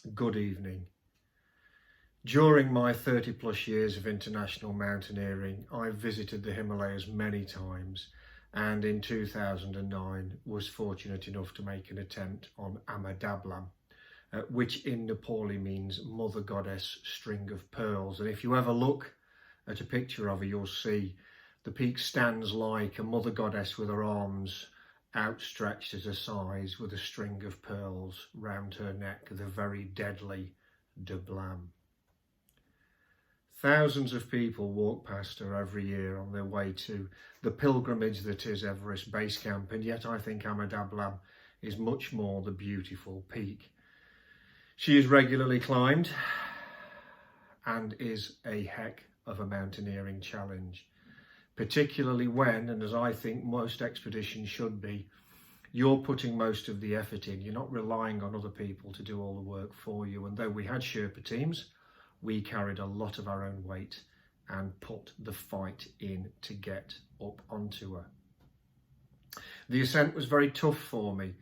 Good evening. During my 30 plus years of international mountaineering, I've visited the Himalayas many times, and in 2009 was fortunate enough to make an attempt on Ama Dablam, which in Nepali means Mother Goddess String of Pearls. And if you ever look at a picture of her, you'll see the peak stands like a Mother Goddess with her arms outstretched at her sides with a string of pearls round her neck, the very deadly Dablam. Thousands of people walk past her every year on their way to the pilgrimage that is Everest Base Camp, and yet I think Ama Dablam is much more the beautiful peak. She is regularly climbed and is a heck of a mountaineering challenge, particularly when, and as I think most expeditions should be, you're putting most of the effort in. You're not relying on other people to do all the work for you. And though we had Sherpa teams, we carried a lot of our own weight and put the fight in to get up onto her. The ascent was very tough for me.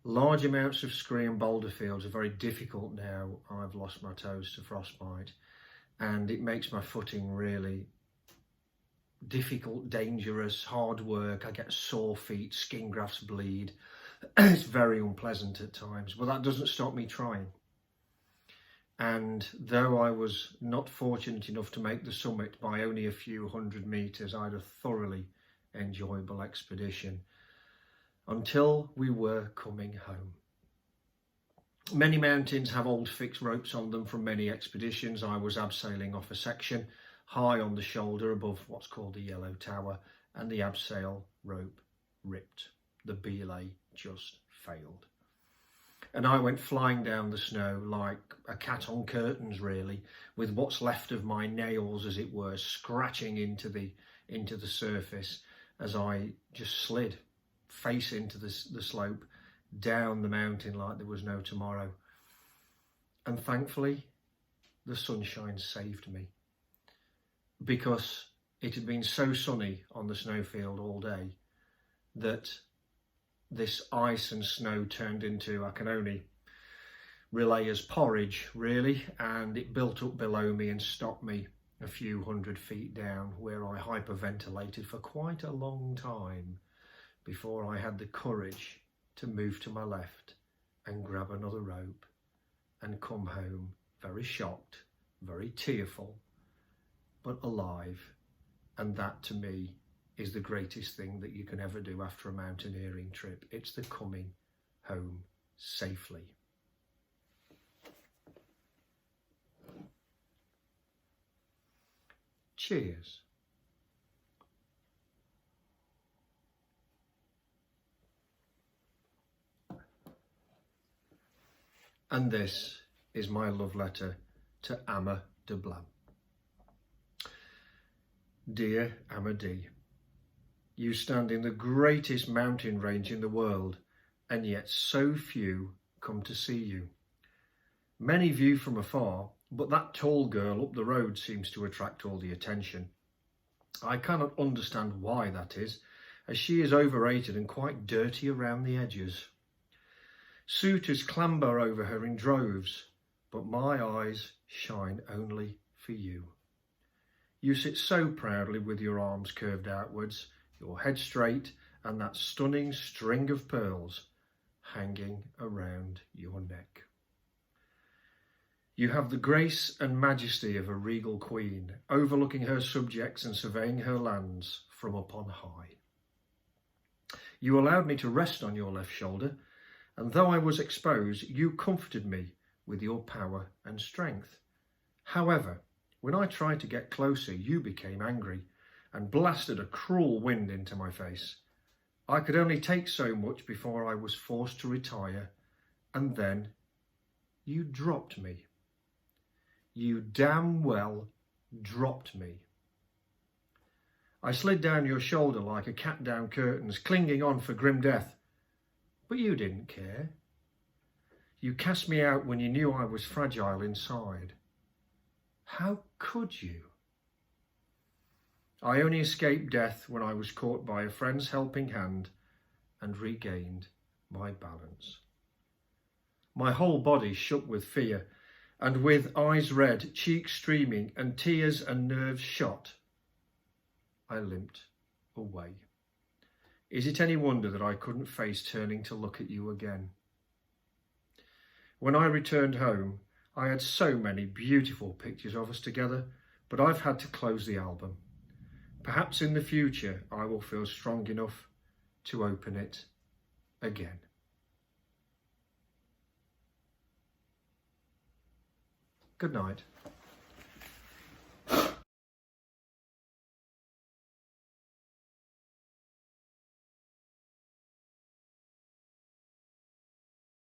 Large amounts of scree and boulder fields are very difficult now. I've lost my toes to frostbite, and it makes my footing really difficult, dangerous, hard work. I get sore feet, skin grafts bleed. It's very unpleasant at times, but that doesn't stop me trying. And though I was not fortunate enough to make the summit by only a few hundred meters, I had a thoroughly enjoyable expedition until we were coming home. Many mountains have old fixed ropes on them from many expeditions. I was abseiling off a section high on the shoulder above what's called the Yellow Tower, and the abseil rope ripped. The belay just failed. And I went flying down the snow like a cat on curtains, really, with what's left of my nails, as it were, scratching into the surface as I just slid face into the slope down the mountain like there was no tomorrow. And thankfully, the sunshine saved me, because it had been so sunny on the snowfield all day that this ice and snow turned into, I can only relay as porridge, really, and it built up below me and stopped me a few hundred feet down, where I hyperventilated for quite a long time before I had the courage to move to my left and grab another rope and come home very shocked, very tearful, but alive. And that to me is the greatest thing that you can ever do after a mountaineering trip. It's the coming home safely. Cheers. And this is my love letter to Ama Dablam. Dear Ama D, you stand in the greatest mountain range in the world, and yet so few come to see you. Many view from afar, but that tall girl up the road seems to attract all the attention. I cannot understand why that is, as she is overrated and quite dirty around the edges. Suitors clamber over her in droves, but my eyes shine only for you. You sit so proudly with your arms curved outwards, your head straight, and that stunning string of pearls hanging around your neck. You have the grace and majesty of a regal queen, overlooking her subjects and surveying her lands from up on high. You allowed me to rest on your left shoulder, and though I was exposed, you comforted me with your power and strength. However, when I tried to get closer, you became angry and blasted a cruel wind into my face. I could only take so much before I was forced to retire, and then you dropped me. You damn well dropped me. I slid down your shoulder like a cat down curtains, clinging on for grim death. But you didn't care. You cast me out when you knew I was fragile inside. How could you? I only escaped death when I was caught by a friend's helping hand and regained my balance. My whole body shook with fear, and with eyes red, cheeks streaming, and tears and nerves shot, I limped away. Is it any wonder that I couldn't face turning to look at you again? When I returned home, I had so many beautiful pictures of us together, but I've had to close the album. Perhaps in the future I will feel strong enough to open it again. Good night.